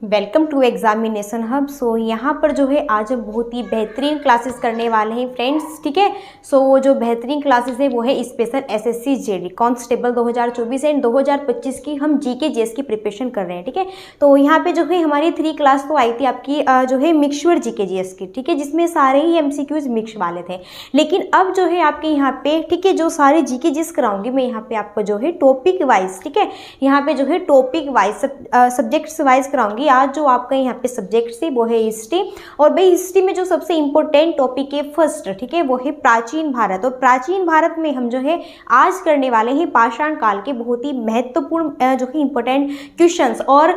Welcome to examination hub. So यहाँ पर जो है आज हम बहुत ही बेहतरीन क्लासेस करने वाले हैं फ्रेंड्स, ठीक है। सो वो जो बेहतरीन क्लासेस है वो है special SSC JD constable 2024 and 2025 की हम जीके जीएस की प्रिपरेशन कर रहे हैं, ठीक है। तो यहाँ पे जो है हमारी 3 क्लास तो आई थी आपकी जो है मिक्सचर जीके जीएस की, ठीक है, जिसमें सारे ही एमसीक्यूज मिक्स वाले थे। लेकिन अब जो है आपके यहाँ पे, ठीक है, जो सारे जीके जीएस कराऊंगी मैं यहाँ पे आपको जो है टॉपिक वाइज, ठीक है, यहाँ पे जो है टॉपिक वाइज सब्जेक्ट्स वाइज कराऊंगी। आज जो आपका यहाँ पे सब्जेक्ट है वो है हिस्ट्री, और भाई हिस्ट्री में जो सबसे इंपॉर्टेंट टॉपिक है फर्स्ट, ठीक है, वो है प्राचीन भारत। और प्राचीन भारत में हम जो है आज करने वाले हैं पाषाण काल के बहुत ही महत्वपूर्ण जो है इंपॉर्टेंट क्वेश्चंस। और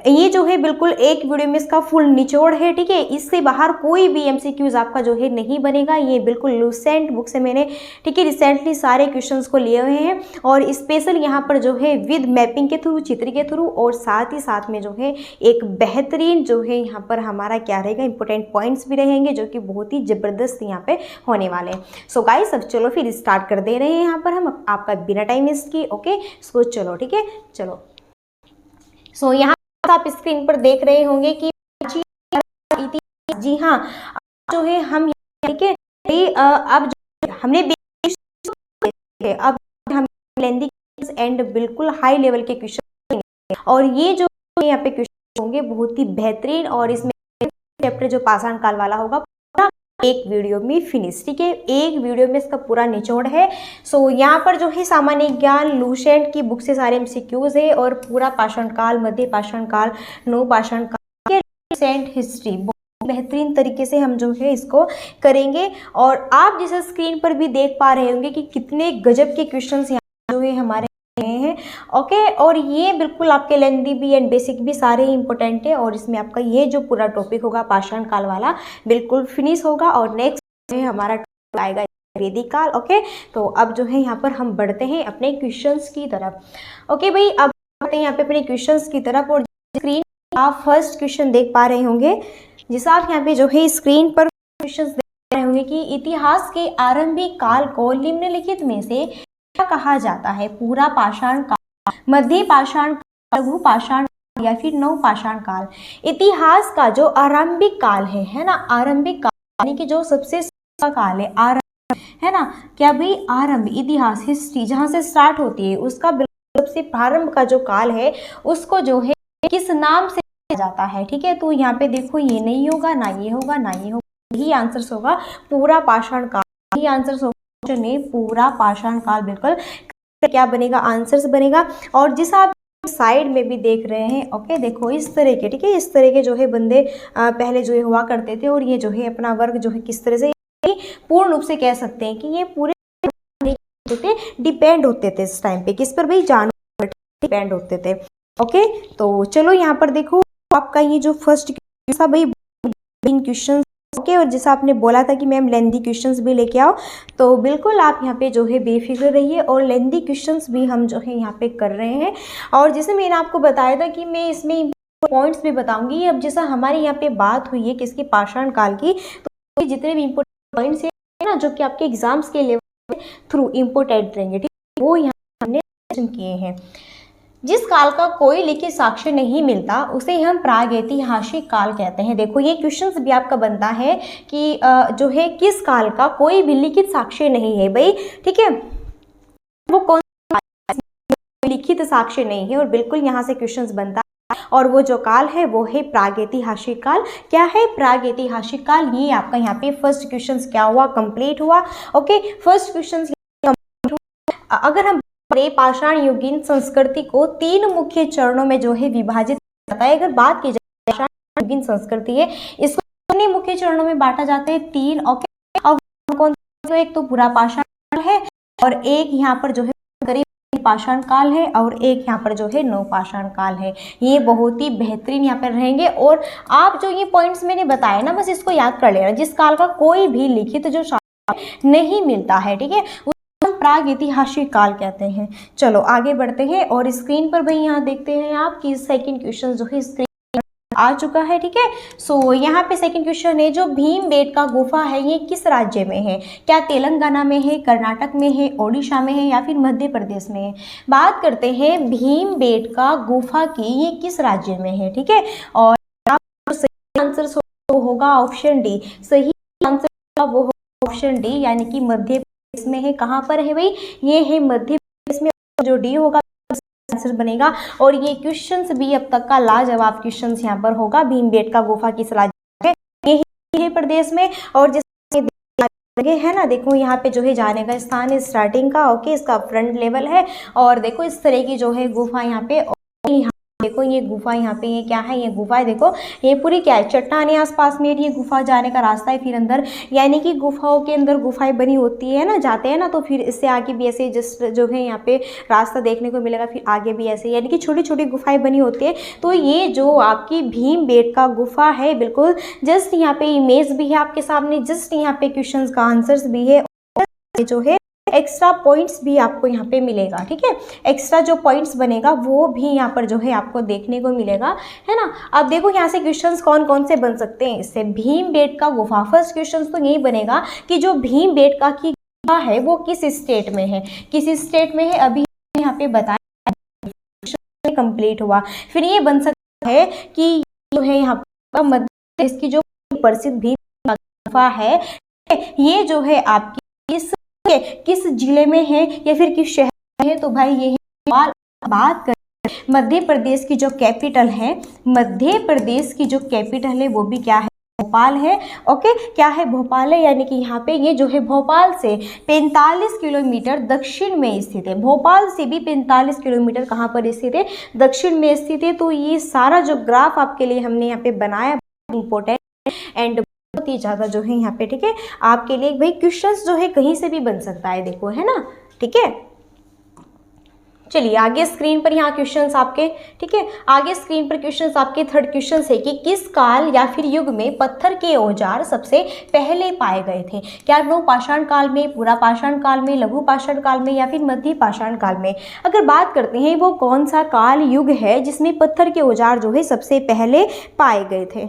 ये जो है बिल्कुल एक वीडियो में इसका फुल निचोड़ है, ठीक है, इससे बाहर कोई भी एमसीक्यूज आपका जो है नहीं बनेगा। ये बिल्कुल लूसेंट बुक से मैंने, ठीक है, रिसेंटली सारे क्वेश्चंस को लिए हुए हैं, और स्पेशल यहाँ पर जो है विद मैपिंग के थ्रू, चित्र के थ्रू, और साथ ही साथ में जो है एक बेहतरीन जो है यहाँ पर हमारा क्या रहेगा, इंपॉर्टेंट पॉइंट्स भी रहेंगे जो कि बहुत ही ज़बरदस्त यहाँ पे होने वाले हैं। सो गाइस अब चलो फिर स्टार्ट कर दे रहे हैं यहाँ पर हम आपका बिना टाइम वेस्ट किए। ओके, सो चलो, ठीक है, चलो। सो यहाँ आप स्क्रीन पर देख रहे होंगे कि जी हाँ, जो है हम, ठीक है, अब हमने अब हम लेंदी एंड बिल्कुल हाई लेवल के क्वेश्चन, और ये जो यहाँ पे क्वेश्चन होंगे बहुत ही बेहतरीन, और इसमें चैप्टर जो पाषाण काल वाला होगा पूरा एक वीडियो में फिनिश, ठीक है, एक वीडियो में इसका पूरा निचोड़ है। सो यहाँ पर जो है सामान्य ज्ञान लूसेंट की बुक से सारे एमसीक्यूज है, और पूरा पाषाण काल, मध्य पाषाण काल, नव पाषाण काल, लूसेंट हिस्ट्री बेहतरीन तरीके से हम जो है इसको करेंगे। और आप जैसे स्क्रीन पर भी देख पा रहे होंगे कि कितने गजब के क्वेश्चंस यहाँ जो है हमारे हैं। ओके, और ये बिल्कुल आपके लेंदी भी एंड बेसिक भी सारे ही इंपॉर्टेंट है, और इसमें आपका ये जो पूरा टॉपिक होगा पाषाण काल वाला बिल्कुल फिनिश होगा। और नेक्स्ट हमारा टॉपिक आएगा वैदिक काल। ओके, तो अब जो है यहाँ पर हम बढ़ते हैं अपने क्वेश्चंस की तरफ। ओके भाई, अब बढ़ते हैं यहाँ पे अपने क्वेश्चंस की तरफ, और स्क्रीन आप फर्स्ट क्वेश्चन देख पा रहे होंगे, जिस आप यहाँ पे जो है स्क्रीन पर क्वेश्चन देख रहे होंगे कि इतिहास के आरंभिक काल को निम्नलिखित में से क्या कहा जाता है? पूरा पाषाण काल, मध्य पाषाण काल, लघु पाषाण काल, या फिर नव पाषाण काल। इतिहास का जो आरंभिक काल है ना, आरंभिक काल यानी कि जो सबसे काल है, आरंभ है ना, क्या भाई, आरंभ, इतिहास, हिस्ट्री जहां से स्टार्ट होती है उसका बिल्कुल सबसे प्रारंभ का जो काल है उसको जो है किस नाम से जाता है? ठीक है, तो यहाँ पे देखो ये नहीं होगा, ना ये होगा, ना ये होगा, यही आंसर होगा पूरा पाषाण काल, यही आंसर होगा नहीं, पूरा पाषाण काल। बिल्कुल क्या बनेगा, आंसर्स बनेगा। और जिस आप साइड में भी देख रहे हैं, ओके, देखो इस तरह के, ठीक है, इस तरह के जो है बंदे पहले जो है हुआ करते थे, और ये जो है अपना वर्ग जो है किस तरह से पूर्ण रूप से कह सकते हैं कि ये पूरे डिपेंड होते थे इस टाइम पे, किस पर भाई, जानवर डिपेंड होते थे। ओके, तो चलो यहाँ पर देखो आपका ये जो फर्स्ट भाई क्वेश्चन, ओके, और जैसा आपने बोला था कि मैम लेंदी क्वेश्चंस भी लेके आओ, तो बिल्कुल आप यहाँ पे जो है बेफिक्र रहिए, और लेंदी क्वेश्चंस भी हम जो है यहाँ पे कर रहे हैं। और जैसे मैंने आपको बताया था कि मैं इसमें पॉइंट्स भी बताऊंगी। अब जैसा हमारे यहाँ पे बात हुई है किसकी, पाषाण काल की, तो जितने भी इम्पोर्टेंट पॉइंट्स है ना जो कि आपके एग्जाम्स के लेवल थ्रू इम्पोर्टेंट रहेंगे, ठीक है, वो यहाँ हमने किए हैं। जिस काल का कोई लिखित साक्ष्य नहीं मिलता उसे हम प्रागैतिहासिक काल कहते हैं। देखो ये क्वेश्चंस भी आपका बनता है कि जो है किस काल का कोई भी लिखित साक्ष्य नहीं है भाई, ठीक है, वो कौन लिखित साक्ष्य नहीं है, और बिल्कुल यहाँ से क्वेश्चंस बनता है। और वो जो काल है वो है प्रागैतिहासिक काल। क्या है प्रागैतिहासिक काल? ये आपका यहाँ पे फर्स्ट क्वेश्चन क्या हुआ, कंप्लीट हुआ। ओके, फर्स्ट क्वेश्चन अगर हम पाषाण युगीन संस्कृति को 3 मुख्य चरणों में जो है विभाजित जाता है। अगर बात की जाए पाषाण युगीन संस्कृति है, इसको कितने मुख्य चरणों में बांटा जाता है? 3। ओके, अब कौन सा? एक तो पूरा पाषाण काल है, और एक यहाँ पर जो है गरीब पाषाण काल है, और एक यहाँ पर जो है नव पाषाण काल है। ये बहुत ही बेहतरीन यहाँ पर रहेंगे, और आप जो ये पॉइंट्स मैंने बताए ना बस इसको याद कर लेना। जिस काल का कोई भी लिखित जो साक्ष्य नहीं मिलता है, ठीक है, प्रागैतिहासिक काल कहते हैं। चलो आगे बढ़ते हैं, और स्क्रीन पर भाई यहाँ देखते हैं आप कि सेकंड क्वेश्चन जो है स्क्रीन आ चुका है, ठीक है। सो यहाँ पे सेकंड क्वेश्चन है, जो भीमबेटका गुफा है ये किस राज्य में है? क्या तेलंगाना में है, कर्नाटक में है, ओडिशा में है या फिर मध्य प्रदेश में है? बात करते हैं भीमबेटका गुफा की, ये किस राज्य में है, ठीक है। और सही आंसर होगा ऑप्शन डी, सही आंसर वो ऑप्शन डी, यानी कि मध्य प्रदेश में है। कहाँ पर है भाई? ये है मध्य प्रदेश में, जो डी होगा आंसर बनेगा। और ये क्वेश्चंस भी अब तक का लाजवाब क्वेश्चंस यहाँ पर होगा। भीमबेटका गुफा किस राज्य में? ये है प्रदेश में। और जिसमें है ना, देखो यहाँ पे जो है जाने का स्थान है स्टार्टिंग का, ओके, इसका फ्रंट लेवल है। और देखो इस तरह की जो है गुफा यहाँ पे, देखो ये गुफा यहाँ पे, ये क्या है? ये गुफा है, देखो ये पूरी क्या है? चट्टानें आसपास में, ये गुफा जाने का रास्ता है फिर अंदर, यानी कि गुफाओं के अंदर गुफाएं बनी होती है ना, जाते हैं ना, तो फिर इससे आगे भी ऐसे जस्ट जो है यहाँ पे रास्ता देखने को मिलेगा, फिर आगे भी ऐसे, यानी कि छोटी छोटी गुफाएं बनी होती है। तो ये जो आपकी भीमबेटका गुफा है, बिल्कुल जस्ट यहाँ पे इमेज भी है आपके सामने, जस्ट यहाँ पे क्वेश्चन का आंसर्स भी है, जो है एक्स्ट्रा पॉइंट्स भी आपको यहाँ पे मिलेगा, ठीक है। एक्स्ट्रा जो पॉइंट्स बनेगा वो भी यहाँ पर जो है आपको देखने को मिलेगा, है ना। अब देखो यहाँ से क्वेश्चंस कौन कौन से बन सकते हैं इससे। भीमबेटका गुफा, फर्स्ट क्वेश्चन तो यही बनेगा कि जो भीमबेटका की गुफा है वो किस स्टेट में है, किस स्टेट में है, अभी यहाँ पे बताया, कंप्लीट हुआ। फिर ये बन सकता है कि जो है यहाँ पर मध्य प्रदेश की जो प्रसिद्ध भीमबेटका गुफा है, ये जो है आपकी किस जिले में है या फिर किस शहर में है? तो भाई ये है। बात करें मध्य प्रदेश की जो कैपिटल है, मध्य प्रदेश की जो कैपिटल है वो भी क्या है? भोपाल है, ओके, क्या है? भोपाल है, यानी कि यहाँ पे ये जो है भोपाल से 45 किलोमीटर दक्षिण में स्थित है। भोपाल से भी 45 किलोमीटर कहाँ पर स्थित है? दक्षिण में स्थित है। तो ये सारा जो ग्राफ आपके लिए हमने यहाँ पे बनाया इम्पोर्टेंट एंड बहुत ही ज़्यादा जो है यहाँ पे, ठीक है, आपके लिए भाई क्वेश्चंस जो है कहीं से भी बन सकता है, देखो, है ना, ठीक है। चलिए आगे स्क्रीन पर यहाँ क्वेश्चंस आपके, ठीक है, आगे स्क्रीन पर क्वेश्चंस आपके थर्ड क्वेश्चन है कि किस काल या फिर युग में पत्थर के औजार सबसे पहले पाए गए थे? क्या वो पाषाण काल में, पूरा पाषाण काल में, लघु पाषाण काल में या फिर मध्य पाषाण काल में? अगर बात करते हैं वो कौन सा काल युग है जिसमें पत्थर के औजार जो है सबसे पहले पाए गए थे?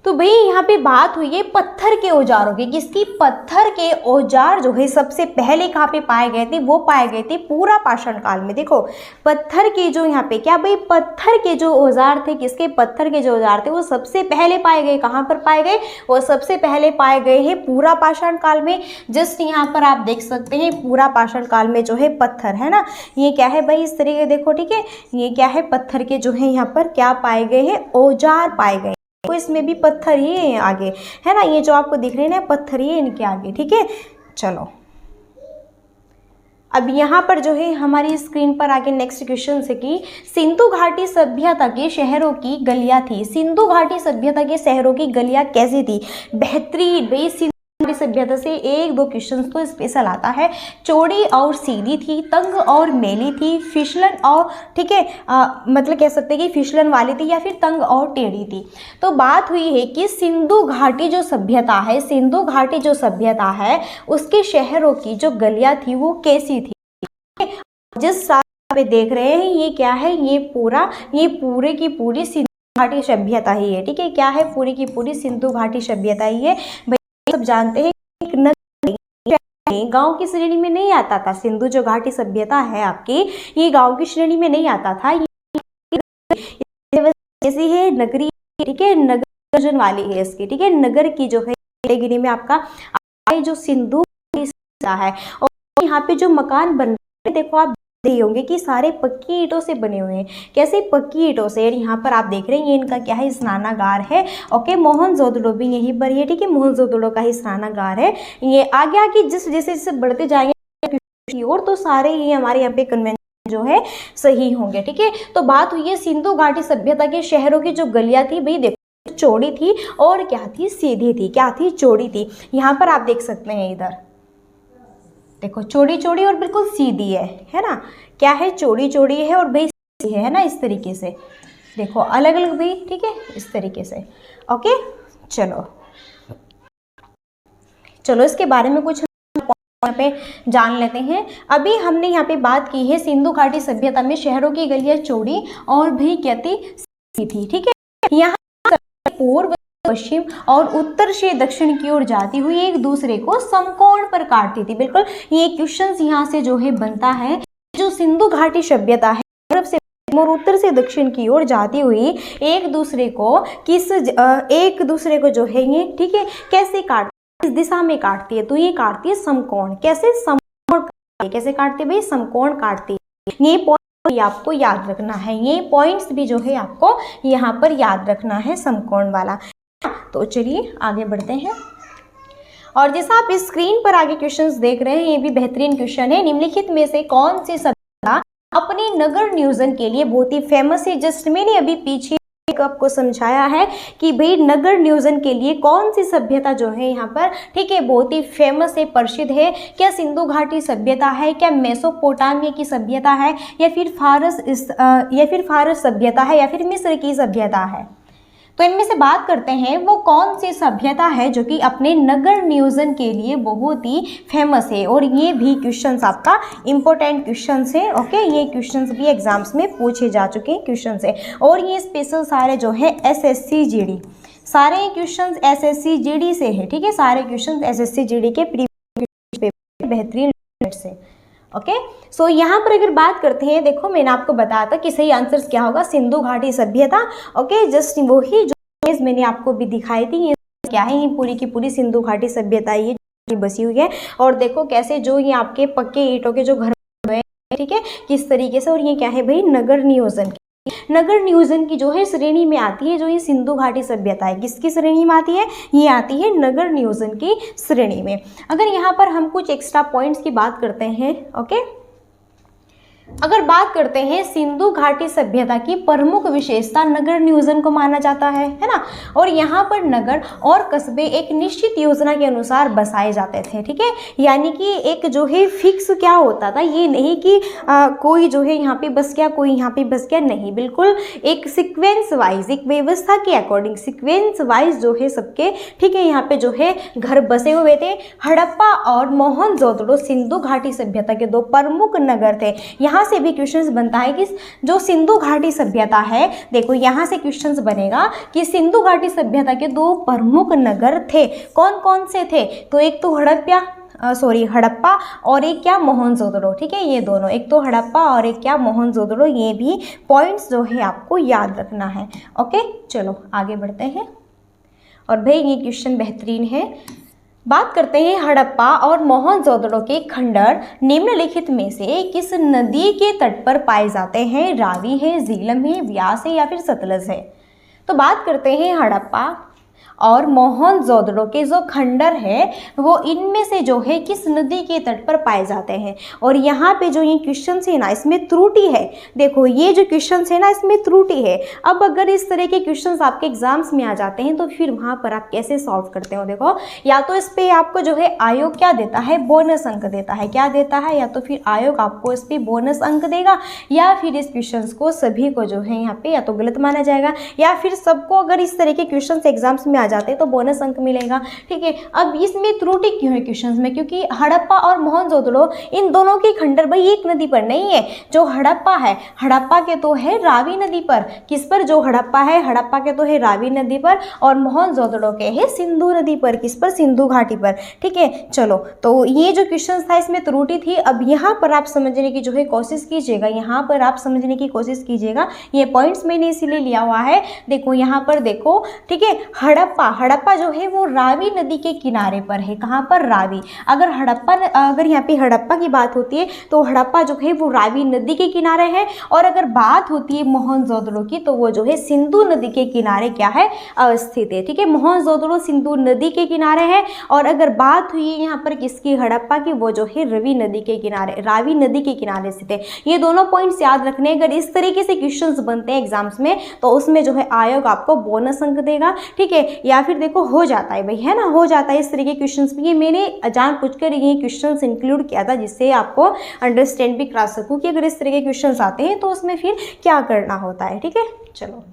तो भाई यहाँ पे बात हुई है पत्थर के औजारों की, किसकी? पत्थर के औजार जो है सबसे पहले कहाँ पे पाए गए थे? वो पाए गए थे पूरा पाषाण काल में। देखो पत्थर के जो यहाँ पे क्या भाई, पत्थर के जो औजार थे, किसके? पत्थर के जो औजार थे वो सबसे पहले पाए गए, कहाँ पर पाए गए? वो सबसे पहले पाए गए हैं पूरा पाषाण काल में। जस्ट यहाँ पर आप देख सकते हैं पूरा पाषाण काल में जो है पत्थर, है ना, ये क्या है भाई, इस तरीके देखो, ठीक है, ये क्या है? पत्थर के जो है यहाँ पर क्या पाए गए हैं? औजार पाए गए। तो इसमें भी पत्थर ही है आगे, है ना, ये जो आपको दिख रहे हैं ना पत्थर ही है इनके आगे, ठीक है। चलो अब यहाँ पर जो है हमारी स्क्रीन पर आगे नेक्स्ट क्वेश्चन है कि सिंधु घाटी सभ्यता के शहरों की गलियाँ थी। सिंधु घाटी सभ्यता के शहरों की गलियाँ कैसी थी? बेहतरीन भाई, सिंधु सभ्यता से एक दो क्वेश्चन तो स्पेशल आता है। चौड़ी और सीधी थी, तंग और मेली थी, फिसलन और, ठीक है, मतलब कह सकते हैं कि फिसलन वाली थी या फिर तंग और टेढ़ी थी। तो बात हुई है कि सिंधु घाटी जो सभ्यता है, सिंधु घाटी जो सभ्यता है उसके शहरों की जो गलियां थी वो कैसी थी? जिस साल पे देख रहे हैं ये क्या है? ये पूरे की पूरी सिंधु घाटी सभ्यता ही है, ठीक है, क्या है? पूरी की पूरी सिंधु घाटी सभ्यता ही है। सब जानते हैं गांव की श्रेणी में नहीं आता था। सिंधु जो घाटी सभ्यता है आपकी, ये गांव की श्रेणी में नहीं आता था, ऐसी है नगरी, ठीक है, नगर वाली है इसकी, ठीक है, नगर की जो है कैटेगरी में आपका जो सिंधु है। और यहाँ पे जो मकान बन रहे देखो आप होंगे कि सारे पक्की ईंटों से बने हुए हैं। कैसे? पक्की ईंटों से। यहाँ पर आप देख रहे हैं ये इनका क्या है? स्नानागार है, ओके, मोहनजोदड़ो भी यहीं पर है, ठीक है, मोहनजोदड़ो का ही स्नानागार है। ये आगे आगे जैसे बढ़ते जाएंगे और तो सारे ये हमारे यहाँ पे कन्वेंशन जो है सही होंगे, ठीक है। तो बात हुई है सिंधु घाटी सभ्यता के शहरों की जो गलियां थी, भाई देखो चौड़ी थी और क्या थी? सीधी थी। क्या थी? चौड़ी थी। यहाँ पर आप देख सकते हैं, इधर देखो चौड़ी चौड़ी और बिल्कुल सीधी है ना, क्या है? चौड़ी चौड़ी है और भाई सीधी है ना, इस तरीके से देखो, अलग अलग भी, ठीक है, इस तरीके से, ओके। चलो इसके बारे में कुछ यहाँ पे जान लेते हैं। अभी हमने यहाँ पे बात की है सिंधु घाटी सभ्यता में शहरों की गलियां चौड़ी और भी क्या थी? थी, ठीक है। यहाँ पूर्व पश्चिम और उत्तर से दक्षिण की ओर जाती हुई एक दूसरे को समकोण पर काटती थी। बिल्कुल ये क्वेश्चन यहाँ से जो है बनता है, जो सिंधु घाटी सभ्यता है पूर्व से और उत्तर से दक्षिण की ओर जाती हुई एक दूसरे को जो है ये, ठीक है, कैसे काटती, इस दिशा में काटती है, तो ये काटती है समकोण। कैसे? समकोण। कैसे काटती है भाई? समकोण काटती है। ये पॉइंट आपको याद रखना है, ये पॉइंट्स भी जो है आपको यहाँ पर याद रखना है, समकोण वाला। तो चलिए आगे बढ़ते हैं। और जैसा आप इस स्क्रीन पर आगे क्वेश्चंस देख रहे हैं, ये भी बेहतरीन क्वेश्चन है। निम्नलिखित में से कौन सी सभ्यता अपने नगर नियोजन के लिए बहुत ही फेमस है? जस्ट मैंने अभी पीछे आपको समझाया है कि भाई नगर नियोजन के लिए कौन सी सभ्यता जो है यहाँ पर, ठीक है, बहुत ही फेमस है, प्रसिद्ध है। क्या सिंधु घाटी सभ्यता है, क्या मेसोपोटामिया की सभ्यता है, या फिर फारस सभ्यता है, या फिर मिस्र की सभ्यता है? तो इनमें से बात करते हैं वो कौन सी सभ्यता है जो कि अपने नगर नियोजन के लिए बहुत ही फेमस है। और ये भी क्वेश्चंस आपका इम्पोर्टेंट क्वेश्चंस है, ओके। ये क्वेश्चंस भी एग्जाम्स में पूछे जा चुके हैं क्वेश्चंस है। और ये स्पेशल सारे जो है SSC GD, सारे क्वेश्चंस SSC GD से है, ठीक है। सारे क्वेश्चंस SSC GD के प्रीवियस पेपर बेहतरीन से, ओके। सो यहाँ पर अगर बात करते हैं, देखो मैंने आपको बताया था कि सही आंसर्स क्या होगा, सिंधु घाटी सभ्यता, ओके। जस्ट वही जो मैंने आपको भी दिखाई थी, ये क्या है, ये पूरी की पूरी सिंधु घाटी सभ्यता ये बसी हुई है। और देखो कैसे जो ये आपके पक्के ईंटों के जो घर हैं, ठीक है, किस तरीके से। और ये क्या है भाई, नगर नियोजन की जो है श्रेणी में आती है, जो ये सिंधु घाटी सभ्यता है। किसकी श्रेणी में आती है? ये आती है नगर नियोजन की श्रेणी में। अगर यहाँ पर हम कुछ एक्स्ट्रा पॉइंट्स की बात करते हैं, ओके, अगर बात करते हैं सिंधु घाटी सभ्यता की प्रमुख विशेषता नगर नियोजन को माना जाता है ना। और यहाँ पर नगर और कस्बे एक निश्चित योजना के अनुसार बसाए जाते थे, ठीक है। यानी कि एक जो है फिक्स क्या होता था, ये नहीं कि कोई जो है यहाँ पे बस गया, कोई यहाँ पे बस गया, नहीं, बिल्कुल एक सीक्वेंस वाइज, एक व्यवस्था के अकॉर्डिंग सीक्वेंस वाइज जो है सबके, ठीक है, यहाँ पे जो है घर बसे हुए थे। हड़प्पा और मोहनजोदड़ो सिंधु घाटी सभ्यता के दो प्रमुख नगर थे। यहाँ से भी क्वेश्चंस बनता है कि जो सिंधु घाटी सभ्यता है, देखो यहाँ से क्वेश्चंस बनेगा कि सिंधु घाटी सभ्यता के दो प्रमुख नगर थे, कौन कौन से थे? तो एक तो हड़प्पा और एक क्या, मोहनजोदड़ो, ठीक है। ये दोनों, एक तो हड़प्पा और एक क्या, मोहनजोदड़ो। ये भी पॉइंट्स जो है आपको याद रखना है, ओके। चलो आगे बढ़ते हैं। और भाई ये क्वेश्चन बेहतरीन है। बात करते हैं हड़प्पा और मोहनजोदड़ो के खंडर निम्नलिखित में से किस नदी के तट पर पाए जाते हैं? रावी है, झीलम है, व्यास है, या फिर सतलज है? तो बात करते हैं हड़प्पा और मोहनजोदड़ो के जो खंडर है वो इनमें से जो है किस नदी के तट पर पाए जाते हैं? और यहाँ पे जो ये क्वेश्चन है ना, इसमें त्रुटि है। देखो ये जो क्वेश्चन है ना, इसमें त्रुटि है। अब अगर इस तरह के क्वेश्चंस आपके एग्जाम्स में आ जाते हैं तो फिर वहाँ पर आप कैसे सॉल्व करते हो? देखो या तो इस पर आपको जो है आयोग क्या देता है, बोनस अंक देता है। क्या देता है? या तो फिर आयोग आपको इस पर बोनस अंक देगा, या फिर इस क्वेश्चन को सभी को जो है यहाँ पे या तो गलत माना जाएगा, या फिर सबको अगर इस तरह के क्वेश्चन एग्जाम्स में जाते हैं तो बोनस अंक मिलेगा, ठीक है। अब इसमें त्रुटि क्यों है क्वेश्चंस में? क्योंकि हड़प्पा और मोहनजोदड़ो इन दोनों के खंडर भाई एक नदी पर नहीं है। जो हड़प्पा है, हड़प्पा के तो है रावी नदी पर। किस पर? जो हड़प्पा है, हड़प्पा के तो है रावी नदी पर, और मोहनजोदड़ो के है सिंधु नदी पर। किस पर? सिंधु घाटी पर, ठीक है। चलो तो ये जो क्वेश्चन था इसमें त्रुटि थी। अब यहाँ पर आप समझने की जो है कोशिश कीजिएगा, यहाँ पर आप समझने की कोशिश कीजिएगा। ये पॉइंट्स मैंने इसीलिए लिया हुआ है। देखो यहाँ पर देखो, ठीक है। हड़प्पा जो है वो रावी नदी के किनारे पर है। कहाँ पर? रावी। अगर यहाँ पे हड़प्पा की बात होती है तो हड़प्पा जो है वो रावी नदी के किनारे है। और अगर बात होती है मोहनजोदड़ो की तो वो जो है सिंधु नदी के किनारे क्या है, अवस्थित है, ठीक है। मोहनजोदड़ो सिंधु नदी के किनारे है। और अगर बात हुई है यहाँ पर किसकी, हड़प्पा की, वो जो है रावी नदी के किनारे स्थित है। ये दोनों पॉइंट्स याद रखने। अगर इस तरीके से क्वेश्चंस बनते हैं एग्जाम्स में तो उसमें जो है आयोग आपको बोनस अंक देगा, ठीक है। या फिर देखो हो जाता है भाई, है ना, हो जाता है इस तरीके के क्वेश्चंस भी। ये मैंने जानबूझकर ये क्वेश्चंस इंक्लूड किया था जिससे आपको अंडरस्टैंड भी करा सकूं कि अगर इस तरह के क्वेश्चंस आते हैं तो उसमें फिर क्या करना होता है, ठीक है। चलो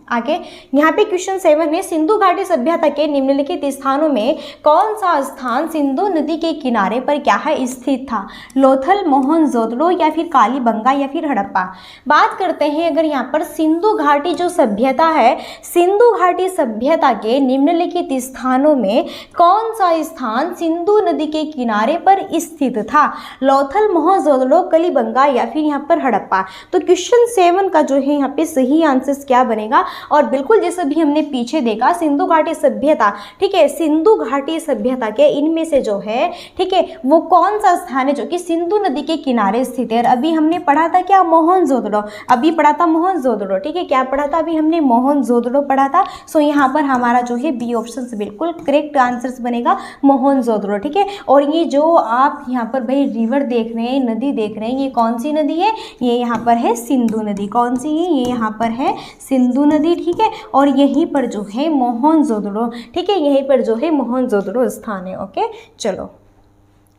आगे यहाँ पे क्वेश्चन 7 है, सिंधु घाटी सभ्यता के निम्नलिखित स्थानों में कौन सा स्थान सिंधु नदी के किनारे पर क्या है स्थित था? लोथल, मोहनजोदड़ो या फिर कालीबंगा या फिर हड़प्पा। बात करते हैं अगर यहाँ पर सिंधु घाटी जो सभ्यता है, सिंधु घाटी सभ्यता के निम्नलिखित स्थानों में कौन सा स्थान सिंधु नदी के किनारे पर स्थित था? लोथल, मोहनजोदड़ो, कालीबंगा या फिर यहाँ पर हड़प्पा। तो क्वेश्चन 7 का जो है यहाँ पे सही आंसर क्या बनेगा? और बिल्कुल जैसे भी हमने पीछे देखा सिंधु घाटी सभ्यता, ठीक है, सिंधु घाटी सभ्यता के इनमें से जो है, ठीक है, वो कौन सा स्थान है जो कि सिंधु नदी के किनारे स्थित है? अभी हमने पढ़ा था क्या? मोहनजोदड़ो, अभी पढ़ा था मोहनजोदड़ो, ठीक है, क्या पढ़ा था अभी हमने? मोहनजोदड़ो पढ़ा था। सो यहाँ पर हमारा जो है बी ऑप्शन बिल्कुल करेक्ट आंसर बनेगा, मोहनजोदड़ो, ठीक है। और ये जो आप यहाँ पर भाई रिवर देख रहे हैं, नदी देख रहे हैं, ये कौन सी नदी है? ये यहाँ पर है सिंधु नदी। कौन सी है? ये यहाँ पर है सिंधु नदी, ठीक है। और यहीं पर जो है मोहनजोदड़ो, ठीक है, यहीं पर जो है मोहनजोदड़ो स्थान है। ओके, चलो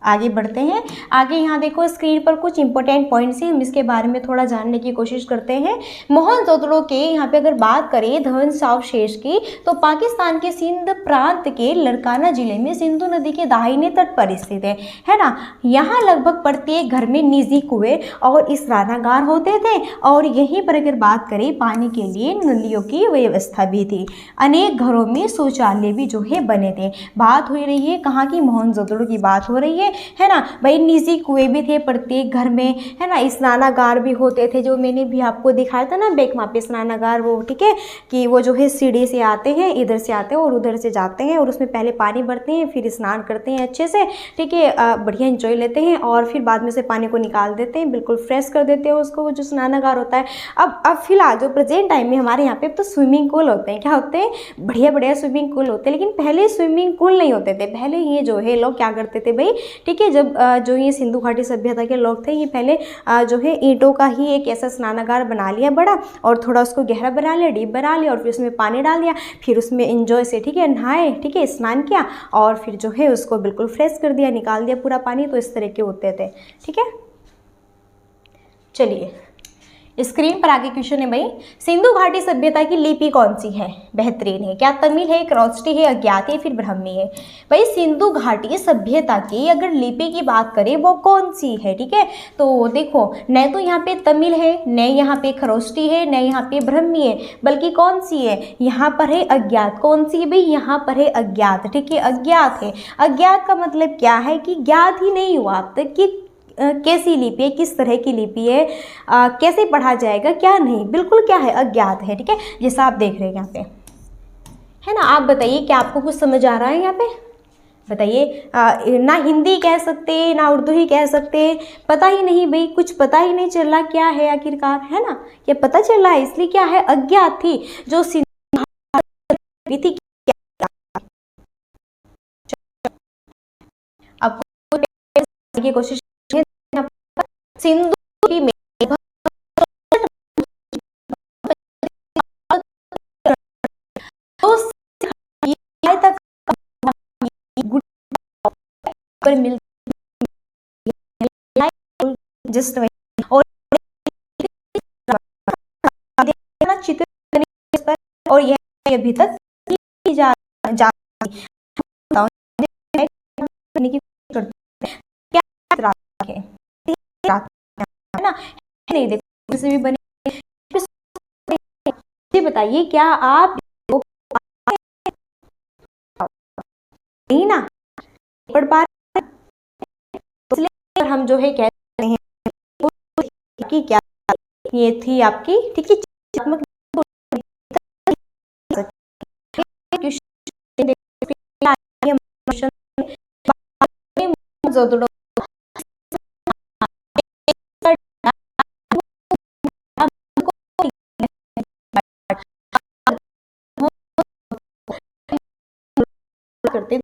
आगे बढ़ते हैं। आगे यहाँ देखो स्क्रीन पर कुछ इंपॉर्टेंट पॉइंट्स हैं, हम इसके बारे में थोड़ा जानने की कोशिश करते हैं। मोहनजोदड़ो के यहाँ पे अगर बात करें ध्वंसावशेष की, तो पाकिस्तान के सिंध प्रांत के लड़काना जिले में सिंधु नदी के दाहिने तट पर स्थित है ना। यहाँ लगभग प्रत्येक घर में निजी कुएं और स्नानागार होते थे, और यहीं पर अगर बात करें पानी के लिए नलियों की व्यवस्था भी थी। अनेक घरों में शौचालय भी जो है बने थे। बात हो रही है कहाँ की? मोहनजोदड़ो की बात हो रही है ना भाई। निजी कुएं भी थे प्रत्येक घर में, है ना। स्नानागार भी होते थे, जो मैंने भी आपको दिखाया था ना बैक वहाँ पे स्नानागार, वो ठीक है, कि वो जो है सीढ़ी से आते हैं, इधर से आते हैं और उधर से जाते हैं, और उसमें पहले पानी भरते हैं, फिर स्नान करते हैं अच्छे से, ठीक है, बढ़िया इंजॉय लेते हैं, और फिर बाद में से पानी को निकाल देते हैं, बिल्कुल फ्रेश कर देते हैं उसको, वो जो स्नानागार होता है। अब फिलहाल जो प्रेजेंट टाइम में हमारे यहाँ पे तो स्विमिंग पूल होते हैं। क्या होते हैं? बढ़िया बढ़िया स्विमिंग पूल होते हैं। लेकिन पहले स्विमिंग पूल नहीं होते थे। पहले ये जो है लोग क्या करते थे भाई, ठीक है, जब जो ये सिंधु घाटी सभ्यता के लोग थे, ये पहले जो है ईंटों का ही एक ऐसा स्नानागार बना लिया बड़ा, और थोड़ा उसको गहरा बना लिया, डीप बना लिया, और फिर उसमें पानी डाल दिया, फिर उसमें एंजॉय से, ठीक है, नहाए, ठीक है, स्नान किया, और फिर जो है उसको बिल्कुल फ्रेश कर दिया, निकाल दिया पूरा पानी। तो इस तरह के होते थे, ठीक है। चलिए स्क्रीन पर आगे क्वेश्चन है भाई, सिंधु घाटी सभ्यता की लिपि कौन सी है? बेहतरीन है। क्या तमिल है, क्रॉस्टी है, अज्ञात है, फिर ब्राह्मी है? भाई सिंधु घाटी सभ्यता की अगर लिपि की बात करें वो कौन सी है, ठीक है। तो देखो, न तो यहाँ पे तमिल है, न यहाँ पे खरोष्टी है, न यहाँ पे ब्राह्मी है, बल्कि कौन सी है? यहाँ पर है अज्ञात। कौन सी है भाई? यहाँ पर है अज्ञात, ठीक है, अज्ञात है। अज्ञात का मतलब क्या है कि ज्ञात ही नहीं हुआ अब तक कि कैसी लिपि है, किस तरह की लिपि है, कैसे पढ़ा जाएगा, क्या नहीं, बिल्कुल क्या है? अज्ञात है, ठीक है, जैसा आप देख रहे हैं यहाँ पे, है ना। आप बताइए क्या आपको कुछ समझ आ रहा है यहाँ पे? बताइए। ना हिंदी कह सकते, ना उर्दू ही कह सकते, पता ही नहीं भाई, कुछ पता ही नहीं चल रहा क्या है आखिरकार, है ना। ये पता चल रहा है, इसलिए क्या है? अज्ञात थी जो थी। आपको की कोशिश सिंधु की जस्ट और चित्र और यह अभी तक जा है ना, नहीं देखो भी बने। बताइए क्या आप नहीं ना पढ़ पा रहे, तो इसलिए हम जो है कहते हैं कि क्या ये थी आपकी, ठीक है, करते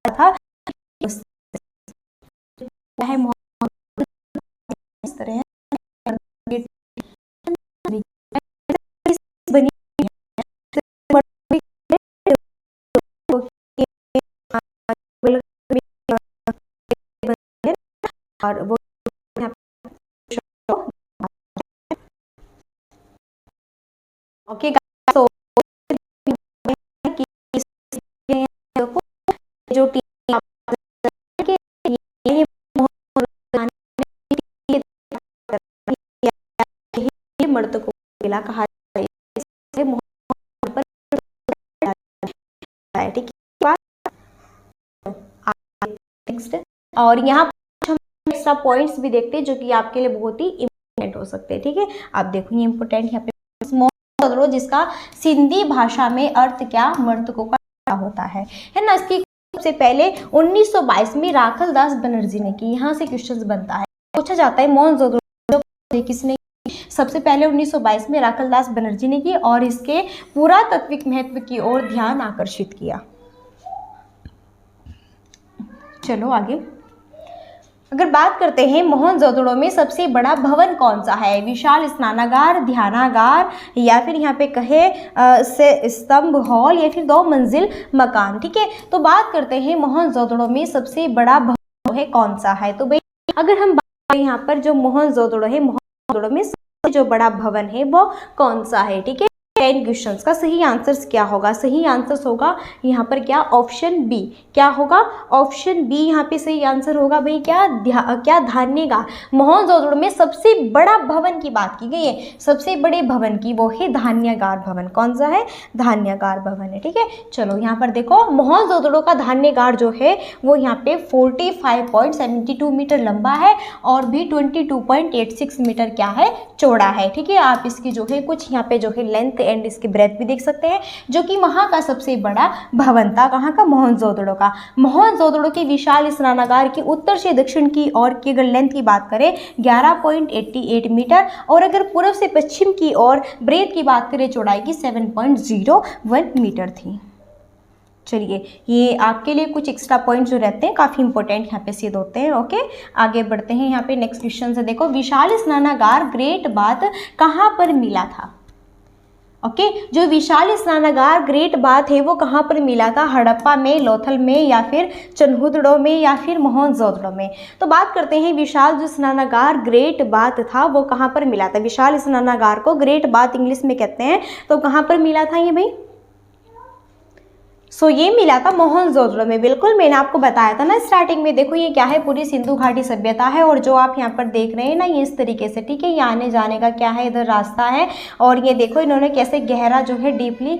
था इस तरह बनी और वो ओके तो जो मर्द को किला कहा है, ठीक है। नेक्स्ट, और यहाँ हम एक्स्ट्रा पॉइंट्स भी देखते हैं जो कि आपके लिए बहुत ही इंपॉर्टेंट हो सकते हैं, ठीक है। आप देखो ये इंपॉर्टेंट यहाँ पे, जिसका सिंधी भाषा में अर्थ क्या, मर्द को का होता है ना। इसकी सबसे पहले 1922 में राखलदास बनर्जी ने की। यहाँ से क्वेश्चन बनता है, पूछा जाता है मोहनजोदड़ो किसने, सबसे पहले 1922 में राखलदास बनर्जी ने की और इसके पुरातात्विक महत्व की ओर ध्यान आकर्षित किया। चलो आगे, अगर बात करते हैं मोहनजोदड़ो में सबसे बड़ा भवन कौन सा है, विशाल स्नानागार, ध्यानागार, या फिर यहाँ पे कहे से स्तंभ हॉल, या फिर 2 मंजिल मकान, ठीक है। तो बात करते हैं मोहनजोदड़ो में सबसे बड़ा भवन है कौन सा है। तो भाई अगर हम बात करें यहाँ पर जो मोहनजोदड़ो है, मोहनजोदड़ो में जो बड़ा भवन है वो कौन सा है, ठीक है। 10 क्वेश्चंस का सही आंसर क्या होगा, सही आंसर होगा यहाँ पर क्या, ऑप्शन बी। क्या होगा, ऑप्शन बी यहाँ पे सही आंसर होगा भाई, क्या धान्यगार। मोहनजोदड़ो में सबसे बड़ा भवन की बात की गई है, सबसे बड़े भवन की, वो है धान्यगार भवन। कौन सा है, धान्यगार भवन है, ठीक है। चलो यहाँ पर देखो, मोहनजोदड़ो का धान्यगार जो है वो यहाँ पे 45.72 मीटर लंबा है और भी 22.86 मीटर क्या है, चौड़ा है, ठीक है। आप इसकी जो है कुछ यहाँ पे जो है लेंथ एंड इसकी ब्रेथ भी देख सकते हैं, जो कि वहां का सबसे बड़ा भवन था। कहाँ का, मोहनजोदड़ो का। मोहनजोदड़ो के विशाल स्नानागार की उत्तर से दक्षिण की ओर की अगर लेंथ की बात करें 11.88 मीटर, और अगर पूर्व से पश्चिम की ओर ब्रेथ की बात करें चौड़ाई की 7.01 मीटर थी। चलिए, ये आपके लिए कुछ एक्स्ट्रा पॉइंट जो रहते हैं काफ़ी इंपॉर्टेंट यहाँ पे सिद्ध होते हैं। ओके, आगे बढ़ते हैं। यहाँ पे नेक्स्ट क्वेश्चन से देखो, विशाल स्नानागार ग्रेट बाथ कहाँ पर मिला था। ओके, जो विशाल स्नानागार ग्रेट बाथ है वो कहाँ पर मिला था, हड़प्पा में, लोथल में, या फिर चन्हुदड़ो में, या फिर मोहनजोदड़ो में। तो बात करते हैं विशाल जो स्नानागार ग्रेट बाथ था वो कहाँ पर मिला था। विशाल स्नानागार को ग्रेट बाथ इंग्लिश में कहते हैं, तो कहाँ पर मिला था ये भाई, ये मिला था मोहनजोदड़ो में। बिल्कुल, मैंने आपको बताया था ना स्टार्टिंग में। देखो ये क्या है, पूरी सिंधु घाटी सभ्यता है, और जो आप यहाँ पर देख रहे हैं ना ये इस तरीके से, ठीक है। ये आने जाने का क्या है, इधर रास्ता है, और ये देखो इन्होंने कैसे गहरा जो है डीपली,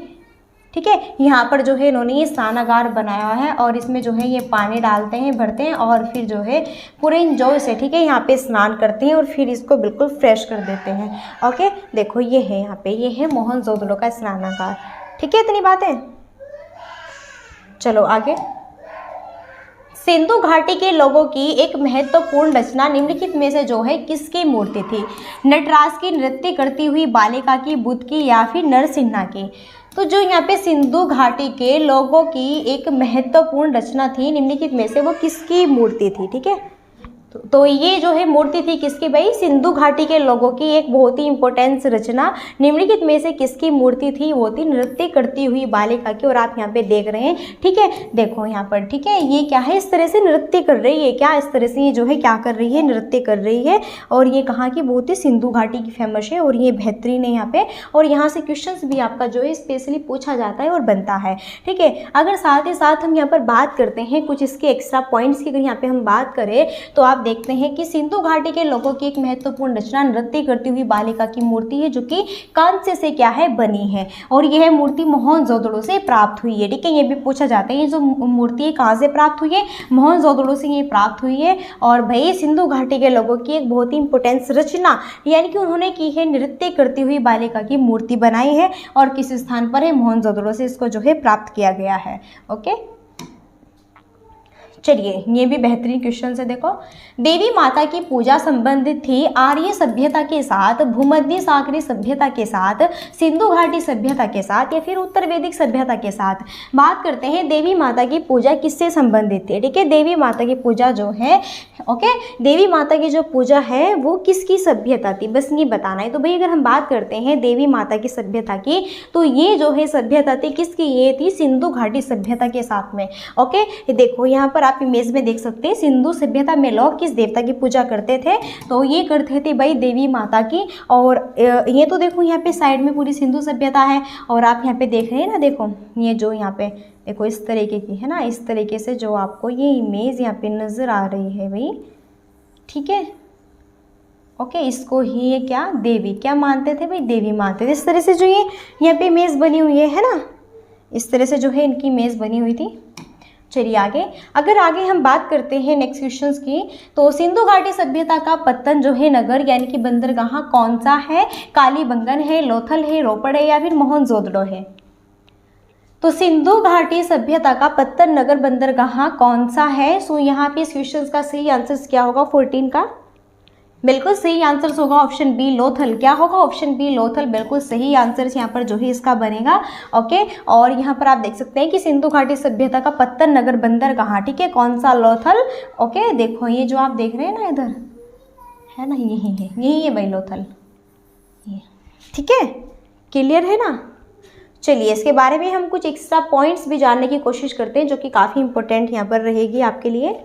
ठीक है, यहाँ पर जो है इन्होंने ये स्नानागार बनाया है, और इसमें जो है ये पानी डालते हैं, भरते हैं, और फिर जो है पूरे इंजॉय से, ठीक है, यहाँ पे स्नान करते हैं और फिर इसको बिल्कुल फ्रेश कर देते हैं। ओके, देखो ये है यहाँ पे, ये है मोहनजोदड़ो का स्नानागार, ठीक है। इतनी बात है। चलो आगे, सिंधु घाटी के लोगों की एक महत्वपूर्ण रचना निम्नलिखित में से जो है किसकी मूर्ति थी, नटराज की, नृत्य करती हुई बालिका की, बुद्ध की, या फिर नरसिम्हा की। तो जो यहाँ पे सिंधु घाटी के लोगों की एक महत्वपूर्ण रचना थी निम्नलिखित में से वो किसकी मूर्ति थी, ठीक है। तो ये जो है मूर्ति थी किसकी भाई, सिंधु घाटी के लोगों की एक बहुत ही इंपॉर्टेंट रचना निम्नलिखित में से किसकी मूर्ति थी, वो थी नृत्य करती हुई बालिका की। और आप यहाँ पे देख रहे हैं, ठीक है, देखो यहाँ पर, ठीक है, ये क्या है, इस तरह से नृत्य कर रही है, क्या इस तरह से ये जो है क्या कर रही है, नृत्य कर रही है। और ये कहाँ की, बहुत ही सिंधु घाटी की फेमस है, और ये बेहतरीन है यहाँ पे, और यहाँ से क्वेश्चन भी आपका जो है स्पेशली पूछा जाता है और बनता है, ठीक है। अगर साथ ही साथ हम यहाँ पर बात करते हैं कुछ इसके एक्स्ट्रा पॉइंट्स की, अगर यहाँ पे हम बात करें तो आप देखते हैं कि सिंधु घाटी के लोगों की एक महत्वपूर्ण रचना नृत्य करती हुई बालिका की मूर्ति है, जो कि कांस्य से क्या है, बनी है, और यह मूर्ति मोहनजोदड़ो से प्राप्त हुई है, ठीक है। ये भी पूछा जाता है ये जो मूर्ति है कहाँ से प्राप्त हुई है, मोहनजोदड़ो से ये प्राप्त हुई है। और भाई सिंधु घाटी के लोगों की एक बहुत ही इंपॉर्टेंट रचना, यानी कि उन्होंने की है नृत्य करती हुई बालिका की मूर्ति बनाई है, और किस स्थान पर है, मोहनजोदड़ो से इसको जो है प्राप्त किया गया है। ओके, चलिए ये भी बेहतरीन क्वेश्चन है। देखो, देवी माता की पूजा संबंधित थी आर्य सभ्यता के साथ, भूमध्य सागरीय सभ्यता के साथ, सिंधु घाटी सभ्यता के साथ, या फिर उत्तर वैदिक सभ्यता के साथ। बात करते हैं देवी माता की पूजा किससे संबंधित थी, ठीक है। देवी माता की पूजा जो है, ओके, देवी माता की जो पूजा है वो किसकी सभ्यता थी, बस ये बताना है। तो भाई अगर हम बात करते हैं देवी माता की सभ्यता की, तो ये जो है सभ्यता थी किसकी, ये थी सिंधु घाटी सभ्यता के साथ में। ओके, देखो यहाँ पर आप इमेज में देख सकते हैं, सिंधु सभ्यता में लोग किस देवता की पूजा करते थे, तो ये करते थे भाई देवी माता की। और ये तो देखो यहाँ पे साइड में पूरी सिंधु सभ्यता है, और आप यहाँ पे देख रहे हैं ना, देखो ये जो यहाँ पे देखो इस तरीके की है ना, इस तरीके से जो आपको ये इमेज यहाँ पे नज़र आ रही है भाई, ठीक है, ओके। इसको ही ये क्या देवी क्या मानते थे भाई, देवी मानते थे। इस तरह से जो ये यहाँ पे इमेज बनी हुई है ना, इस तरह से जो है इनकी इमेज बनी हुई थी। चलिए आगे, अगर आगे हम बात करते हैं नेक्स्ट क्वेश्चंस की, तो सिंधु घाटी सभ्यता का पत्तन जो है नगर यानी कि बंदरगाह कौन सा है, कालीबंगन है, लोथल है, रोपड़ है या फिर मोहनजोदड़ो है। तो सिंधु घाटी सभ्यता का पत्तन नगर बंदरगाह कौन सा है। सो यहाँ पे इस क्वेश्चन का सही आंसर क्या होगा, 14 का बिल्कुल सही आंसर होगा ऑप्शन बी लोथल। क्या होगा, ऑप्शन बी लोथल, बिल्कुल सही आंसर यहाँ पर जो है इसका बनेगा, ओके। और यहाँ पर आप देख सकते हैं कि सिंधु घाटी सभ्यता का पत्तन नगर बंदरगाह, ठीक है, कौन सा, लोथल, ओके। देखो ये जो आप देख रहे हैं ना इधर है ना, यही है भाई लोथल, ये ठीक है, क्लियर है ना। चलिए इसके बारे में हम कुछ एक्स्ट्रा पॉइंट्स भी जानने की कोशिश करते हैं जो कि काफ़ी इंपॉर्टेंट यहाँ पर रहेगी आपके लिए।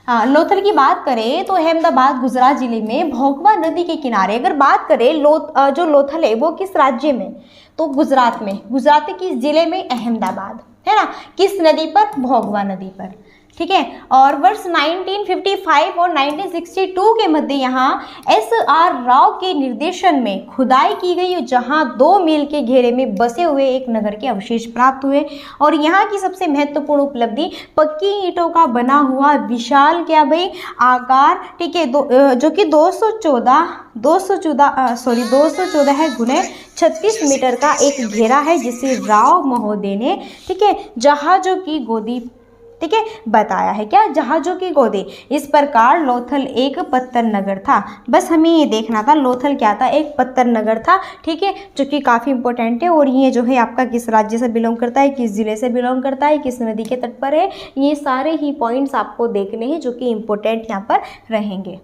लोथल की बात करें तो अहमदाबाद गुजरात जिले में भोगवा नदी के किनारे, अगर बात करें जो लोथल है वो किस राज्य में, तो गुजरात में, गुजरात के किस जिले में, अहमदाबाद, है ना, किस नदी पर, भोगवा नदी पर, ठीक है। और वर्ष 1955 और 1962 के मध्य यहाँ SR राव के निर्देशन में खुदाई की गई, जहाँ 2 मील के घेरे में बसे हुए एक नगर के अवशेष प्राप्त हुए। और यहाँ की सबसे महत्वपूर्ण उपलब्धि पक्की ईंटों का बना हुआ विशाल क्या भाई आकार, ठीक है, जो कि 214 है गुने 36 मीटर का एक घेरा है, जिसे राव महोदय ने, ठीक है, जहाजों की गोदी, ठीक है, बताया है, क्या, जहाजों की गोदी। इस प्रकार लोथल एक पत्थर नगर था। बस हमें ये देखना था लोथल क्या था, एक पत्थर नगर था, ठीक है, जो कि काफ़ी इंपॉर्टेंट है। और ये जो है आपका किस राज्य से बिलोंग करता है, किस जिले से बिलोंग करता है, किस नदी के तट पर है, ये सारे ही पॉइंट्स आपको देखने हैं जो कि इंपॉर्टेंट यहाँ पर रहेंगे।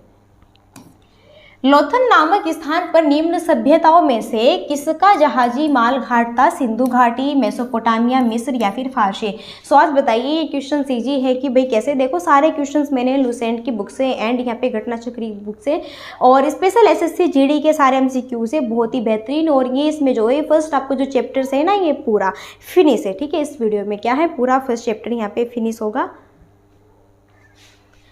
लोथल नामक स्थान पर निम्न सभ्यताओं में से किसका जहाजी माल घाट था, सिंधु घाटी, मेसोपोटामिया, मिस्र या फिर फारसी। सो आज बताइए, ये क्वेश्चन इजी है कि भाई कैसे, देखो सारे क्वेश्चंस मैंने लुसेंट की बुक से एंड यहाँ पे घटना चक्री बुक से और स्पेशल SSC GD के सारे MCQ से, बहुत ही बेहतरीन। और ये इसमें जो है फर्स्ट आपको जो चैप्टर्स है ना ये पूरा फिनिश है, ठीक है, इस वीडियो में क्या है पूरा फर्स्ट चैप्टर यहाँ पे फिनिश होगा।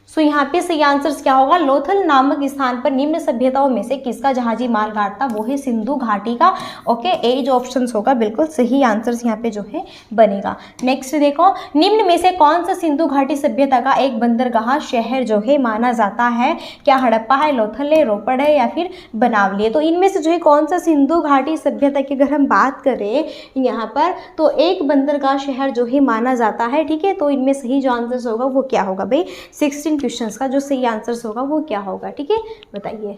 सो यहाँ पे सही आंसर्स क्या होगा, लोथल नामक स्थान पर निम्न सभ्यताओं में से किसका जहाजी माल घाट था, वो है सिंधु घाटी का, ओके। ए जो ऑप्शंस होगा बिल्कुल सही आंसर्स यहाँ पे जो है बनेगा। नेक्स्ट देखो, निम्न में से कौन सा सिंधु घाटी सभ्यता का एक बंदरगाह शहर जो है माना जाता है, क्या हड़प्पा है, लोथल है, रोपड़ है या फिर बनावली है। तो इनमें से जो है कौन सा सिंधु घाटी सभ्यता की अगर हम बात करें यहाँ पर, तो एक बंदरगाह शहर जो है माना जाता है, ठीक है। तो इनमें सही जो आंसर्स होगा वो क्या होगा भाई, 16 क्वेश्चंस का जो सही आंसर्स होगा वो क्या होगा, ठीक है, बताइए।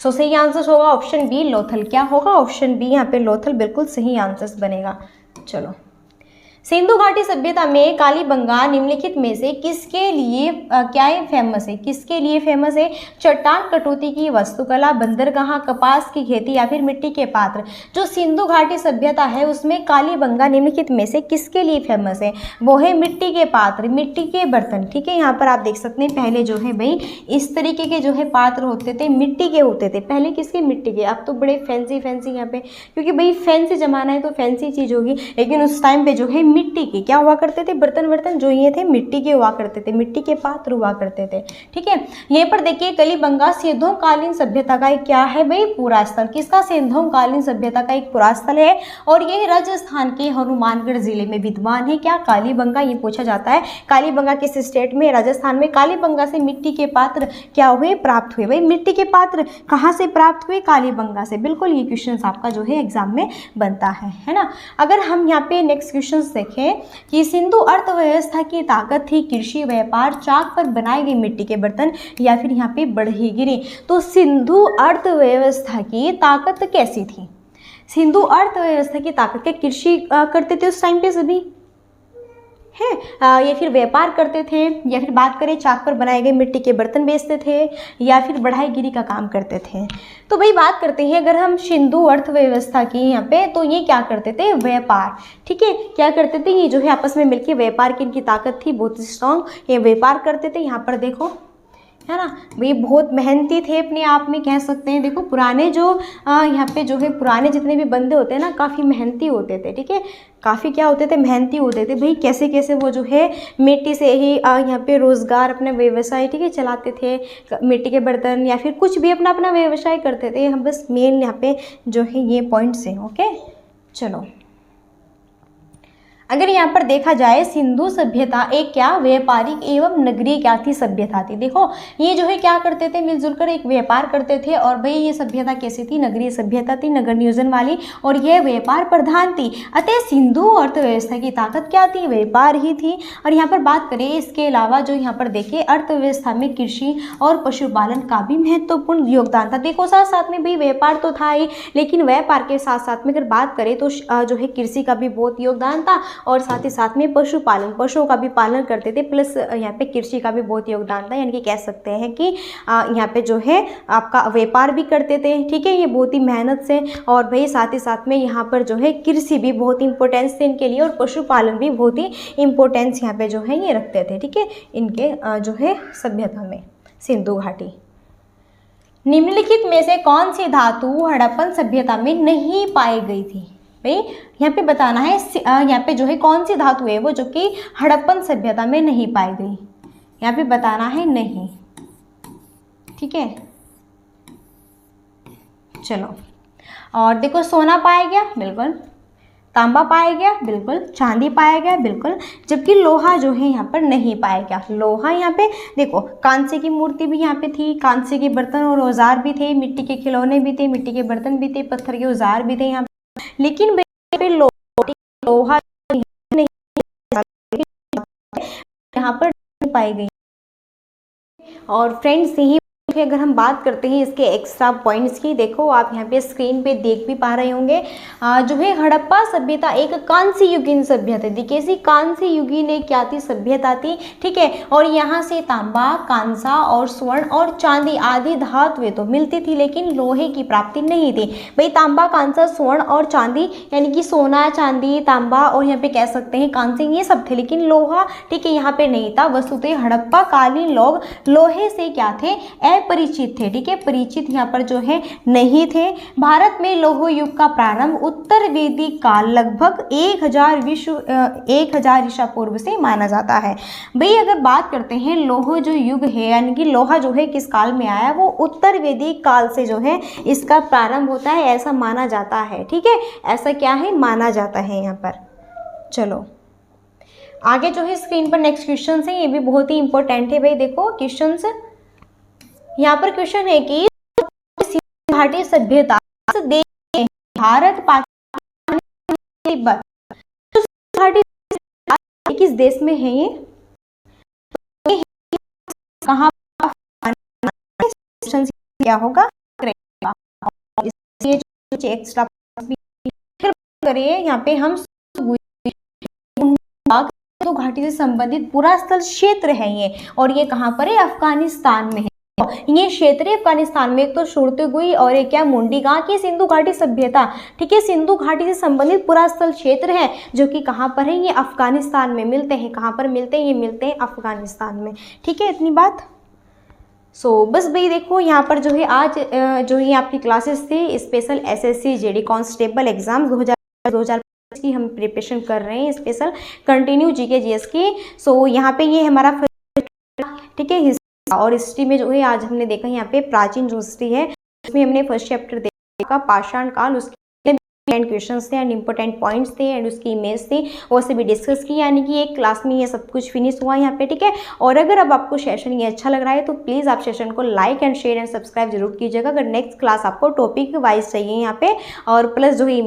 सो सही आंसर्स होगा ऑप्शन बी लोथल। क्या होगा, ऑप्शन बी यहाँ पे लोथल बिल्कुल सही आंसर्स बनेगा। चलो, सिंधु घाटी सभ्यता में कालीबंगा निम्नलिखित में से किसके लिए क्या है फेमस है, किसके लिए फेमस है, चट्टान कटौती की वस्तुकला, बंदरगाह, कपास की खेती या फिर मिट्टी के पात्र। जो सिंधु घाटी सभ्यता है उसमें कालीबंगा निम्नलिखित में से किसके लिए फेमस है, वो है मिट्टी के पात्र, मिट्टी के बर्तन, ठीक है। यहाँ पर आप देख सकते हैं पहले जो है भाई इस तरीके के जो है पात्र होते थे, मिट्टी के होते थे पहले, किसके, मिट्टी के। अब तो बड़े फैंसी यहाँ पे, क्योंकि भाई फैंसी जमाना है तो फैंसी चीज़ होगी, लेकिन उस टाइम पे जो है मिट्टी के क्या हुआ करते थे, बर्तन जो ये थे मिट्टी के हुआ करते थे, मिट्टी के पात्र हुआ करते थे, ठीक है। यहीं पर देखिए कालीबंगा सिंधु कालीन सभ्यता का एक क्या है भाई पूरा स्थल, किसका, सिंधु कालीन सभ्यता का एक पुरा स्थल है। और ये राजस्थान के हनुमानगढ़ जिले में विद्यमान है, क्या, कालीबंगा। ये पूछा जाता है कालीबंगा किस स्टेट में, राजस्थान में। कालीबंगा से मिट्टी के पात्र क्या हुए, प्राप्त हुए। भाई मिट्टी के पात्र कहाँ से प्राप्त हुए, कालीबंगा से। बिल्कुल ये क्वेश्चन आपका जो है एग्जाम में बनता है ना। अगर हम यहाँ पे नेक्स्ट क्वेश्चन देखें कि सिंधु अर्थव्यवस्था की ताकत थी कृषि, व्यापार, चाक पर बनाई गई मिट्टी के बर्तन या फिर यहाँ पे बढ़ईगिरी। तो सिंधु अर्थव्यवस्था की ताकत कैसी थी, सिंधु अर्थव्यवस्था की ताकत, क्या कृषि करते थे उस टाइम पे सभी, हैं, या फिर व्यापार करते थे, या फिर बात करें चाक पर बनाए गए मिट्टी के बर्तन बेचते थे, या फिर बढ़ाईगिरी का काम करते थे। तो भाई बात करते हैं अगर हम सिंधु अर्थव्यवस्था की यहाँ पे, तो ये क्या करते थे, व्यापार, ठीक है, क्या करते थे, ये जो है आपस में मिलकर व्यापार की इनकी ताकत थी बहुत स्ट्रांग, ये व्यापार करते थे। यहाँ पर देखो है ना, वे बहुत मेहनती थे अपने आप में, कह सकते हैं। देखो पुराने जो यहाँ पे जो है पुराने जितने भी बंदे होते हैं ना, काफ़ी मेहनती होते थे, ठीक है, काफ़ी क्या होते थे, मेहनती होते थे भाई। कैसे कैसे वो जो है मिट्टी से ही यहाँ पे रोज़गार अपना व्यवसाय, ठीक है, चलाते थे, मिट्टी के बर्तन या फिर कुछ भी अपना अपना व्यवसाय करते थे। हम बस मेन यहाँ पे जो है ये पॉइंट्स हैं। ओके, चलो अगर यहाँ पर देखा जाए, सिंधु सभ्यता एक क्या व्यापारिक एवं नगरीय क्या थी, सभ्यता थी। देखो ये जो है क्या करते थे, मिलजुल कर एक व्यापार करते थे। और भाई ये सभ्यता कैसी थी, नगरीय सभ्यता थी, नगर नियोजन वाली, और यह व्यापार प्रधान थी। अतः सिंधु अर्थव्यवस्था की ताकत क्या थी, व्यापार ही थी। और यहाँ पर बात करें इसके अलावा जो यहाँ पर देखिए अर्थव्यवस्था में कृषि और पशुपालन का भी महत्वपूर्ण योगदान था। देखो साथ साथ में भाई व्यापार तो था ही, लेकिन व्यापार के साथ साथ में अगर बात करें तो जो है कृषि का भी बहुत योगदान था, और साथ ही साथ में पशुपालन, पशुओं का भी पालन करते थे, प्लस यहाँ पे कृषि का भी बहुत योगदान था। यानी कि कह सकते हैं कि यहाँ पे जो है आपका व्यापार भी करते थे, ठीक है, ये बहुत ही मेहनत से। और भाई साथ ही साथ में यहाँ पर जो है कृषि भी बहुत इंपॉर्टेंस थे इनके लिए, और पशुपालन भी बहुत ही इंपॉर्टेंस यहाँ पे जो है ये रखते थे, ठीक है, इनके जो है सभ्यता में, सिंधु घाटी। निम्नलिखित में से कौन सी धातु हड़प्पन सभ्यता में नहीं पाई गई थी। भाई यहाँ पे बताना है, यहाँ पे जो है कौन सी धातु है वो जो कि हड़प्पन सभ्यता में नहीं पाई गई, यहाँ पे बताना है नहीं, ठीक है। चलो, और देखो सोना पाया गया, बिल्कुल, तांबा पाया गया, बिल्कुल, चांदी पाया गया, बिल्कुल, जबकि लोहा जो है यहाँ पर नहीं पाया गया। लोहा यहाँ पे देखो, कांसे की मूर्ति भी यहाँ पे थी, कांसे के बर्तन और औजार भी थे, मिट्टी के खिलौने भी थे, मिट्टी के बर्तन भी थे, पत्थर के औजार भी थे यहाँ पे, लेकिन लोहा नहीं यहाँ पर नहीं पाई गई। और फ्रेंड्स यही अगर हम बात करते हैं इसके एक्स्ट्रा पॉइंट्स की, देखो आप यहाँ पे स्क्रीन पे देख भी पा रहे होंगे, जो है हड़प्पा सभ्यता एक कांस्य युगीन सभ्यता थी। कैसी कांस्य युगीन एक क्या थी, सभ्यता थी, ठीक है। और यहाँ से तांबा, कांसा और स्वर्ण और चांदी आदि धातुएं तो मिलती थी, लेकिन लोहे की प्राप्ति नहीं थी। भाई तांबा, कांसा, स्वर्ण और चांदी यानी कि सोना, चांदी, तांबा और यहाँ पे कह सकते हैं कांसे, ये सब थे, लेकिन लोहा, ठीक है, यहाँ पे नहीं था। वस्तुतः हड़प्पा कालीन लोग लोहे से क्या थे, परिचित थे, ठीक है, परिचित यहाँ पर जो है नहीं थे। भारत में लौह युग का प्रारंभ उत्तर वैदिक काल लगभग 1000 ईसा पूर्व से माना जाता है। भाई अगर बात करते हैं लौह जो युग है, यानी कि लोहा जो है किस काल में आया, वो उत्तर वैदिक काल से जो है इसका प्रारंभ होता है, ऐसा माना जाता है, ठीक है, ऐसा क्या है, माना जाता है यहाँ पर। चलो आगे जो है स्क्रीन पर नेक्स्ट क्वेश्चन है, ये भी बहुत ही इंपॉर्टेंट है। भाई देखो क्वेश्चन, यहाँ पर क्वेश्चन है कि सिंधु घाटी सभ्यता भारत, पाकिस्तान, तिब्बत, घाटी किस देश में है, ये कहाँ, क्या होगा, एक्स्ट्रा करिए। यहाँ पे हम सिंधु घाटी से संबंधित पूरा स्थल क्षेत्र है ये, और ये कहाँ पर है, अफगानिस्तान में है। ये क्षेत्र अफगानिस्तान में, एक तो सुरतगुई और एक क्या, मुंडी गांव की सिंधु घाटी सभ्यता, ठीक है, सिंधु घाटी से संबंधित पूरा स्थल क्षेत्र है, जो कि कहाँ पर है, ये अफगानिस्तान में मिलते हैं। कहाँ पर मिलते हैं, ये मिलते हैं अफगानिस्तान में, ठीक है, इतनी बात। बस भाई देखो यहाँ पर जो है आज जो ये आपकी क्लासेस थी special SSC JD constable exam 2025 की हम प्रिपरेशन कर रहे हैं, स्पेशल कंटिन्यू GK GS की। यहाँ पे ये हमारा, ठीक है, और हिस्ट्री में जो है आज हमने देखा यहाँ पे प्राचीन जो हिस्ट्री है उसमें हमने फर्स्ट चैप्टर देखा पाषाण काल, उसके क्वेश्चंस थे एंड इंपॉर्टेंट पॉइंट्स थे एंड उसकी इमेज थी, वो से भी डिस्कस की, यानी कि एक क्लास में ये सब कुछ फिनिश हुआ यहाँ पे, ठीक है। और अगर अब आपको सेशन ये अच्छा लग रहा है तो प्लीज़ आप सेशन को like and share and subscribe जरूर कीजिएगा। अगर नेक्स्ट क्लास आपको टॉपिक वाइज चाहिए यहाँ पे, और प्लस जो है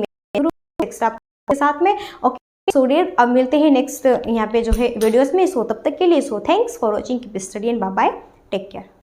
एक्स्ट्रा के साथ में, ओके। सो डियर, अब मिलते हैं नेक्स्ट यहाँ पे जो है वीडियोज़ में। सो तब तक के लिए, so thanks for watching, keep study and bye bye, take care.